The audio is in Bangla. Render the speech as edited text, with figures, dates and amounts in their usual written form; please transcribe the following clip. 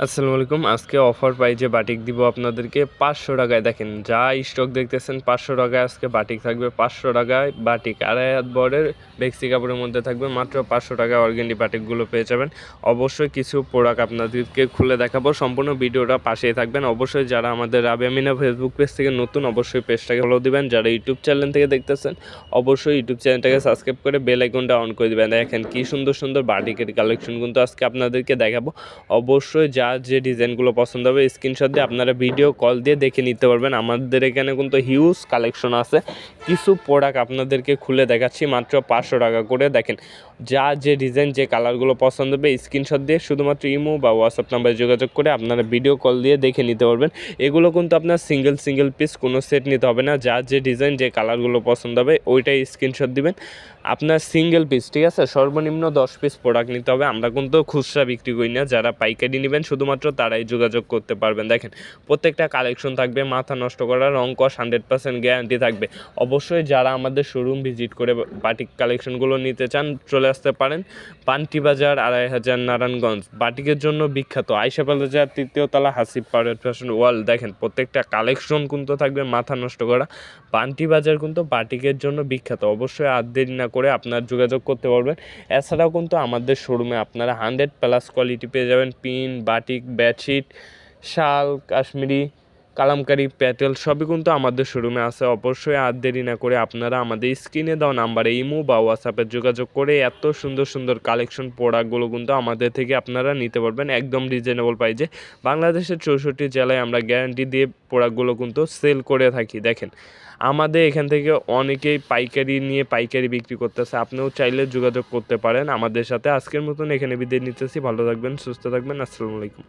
আসসালামু আলাইকুম। আজকে অফার প্রাইজে বাটিক দিব আপনাদেরকে 500 টাকায়। দেখেন যা স্টক দেখতেছেন 500 টাকায় আজকে বাটিক থাকবে। 500 টাকায় বাটিক আড়াই হাত বরের বেক্সি কাপড়ের মধ্যে থাকবে মাত্র 500 টাকায় অর্গেন্ডি বাটিকগুলো পেয়ে যাবেন। অবশ্যই কিছু প্রোডাক্ট আপনাদেরকে খুলে দেখাবো, সম্পূর্ণ ভিডিওটা পাশেই থাকবেন। অবশ্যই যারা আমাদের রাবিয়া মিনা ফেসবুক পেজ থেকে নতুন অবশ্যই পেজটাকে ফলো দিবেন। যারা ইউটিউব চ্যানেল থেকে দেখতেছেন অবশ্যই ইউটিউব চ্যানেলটাকে সাবস্ক্রাইব করে বেল আইকনটা অন করে দিবেন। দেখেন কি সুন্দর সুন্দর বাটিকের কালেকশন কিন্তু আজকে আপনাদেরকে দেখাবো। অবশ্যই যার যে ডিজাইনগুলো পছন্দ হবে স্ক্রিনশট দিয়ে আপনারা ভিডিও কল দিয়ে দেখে নিতে পারবেন। আমাদের এখানে কিন্তু হিউজ কালেকশন আছে। কিছু প্রোডাক্ট আপনাদেরকে খুলে দেখাচ্ছি মাত্র 500 টাকা করে। দেখেন যা যে ডিজাইন যে কালারগুলো পছন্দ হবে স্ক্রিনশট দিয়ে শুধুমাত্র ইমো বা হোয়াটসঅ্যাপ নাম্বারে যোগাযোগ করে আপনারা ভিডিও কল দিয়ে দেখে নিতে পারবেন। এগুলো কিন্তু আপনার সিঙ্গেল পিস কোনো সেট নিতে হবে না। যা যে ডিজাইন যে কালারগুলো পছন্দ হবে ওইটাই স্ক্রিনশট দিবেন। আপনার সিঙ্গেল পিস, ঠিক আছে, সর্বনিম্ন 10 পিস প্রোডাক্ট নিতে হবে। আমরা কিন্তু খুচরা বিক্রি করি না। যারা পাইকারি নেবেন শুধুমাত্র তারাই যোগাযোগ করতে পারবেন। দেখেন প্রত্যেকটা কালেকশন থাকবে মাথা নষ্ট করা রং কস 100% গ্যারান্টি থাকবে। অবশ্যই যারা আমাদের শোরুম ভিজিট করে বাটিক কালেকশনগুলো নিতে চান চলে আসতে পারেন। পান্টি বাজার 2500 নারায়ণগঞ্জ বাটিকের জন্য বিখ্যাত। আয়শা বাজার 3য় তলা হাসিব পারভেজ ফ্যাশন ওয়ার্ল্ড। দেখেন প্রত্যেকটা কালেকশন কিন্তু থাকবে মাথা নষ্ট করা। পান্টি বাজার কিন্তু বাটিকের জন্য বিখ্যাত। অবশ্যই আর দেরি না করে আপনার যোগাযোগ করতে পারবেন। এছাড়াও কিন্তু আমাদের শোরুমে আপনারা 100+ কোয়ালিটি পেয়ে যাবেন। পিন, বাটিক, বেডশিট, শাল, কাশ্মীরি, কালামকারি, প্যাটেল সবই কিন্তু আমাদের শোরুমে আছে। অবশ্যই আর দেরি না করে আপনারা আমাদের স্ক্রিনে দেওয়া নাম্বারে ইমো বা হোয়াটসঅ্যাপে যোগাযোগ করে এত সুন্দর সুন্দর কালেকশন প্রোডাক্টগুলো কিন্তু আমাদের থেকে আপনারা নিতে পারবেন একদম রিজনেবল প্রাইজে। বাংলাদেশের 64 জেলায় আমরা গ্যারান্টি দিয়ে প্রোডাক্টগুলো কিন্তু সেল করে থাকি। দেখেন আমাদের এখান থেকে অনেকেই পাইকারি নিয়ে পাইকারি বিক্রি করতেছে। আপনিও চাইলে যোগাযোগ করতে পারেন আমাদের সাথে। আজকের মতন এখানে বিদায় নিতেছি। ভালো থাকবেন, সুস্থ থাকবেন। আসসালামু আলাইকুম।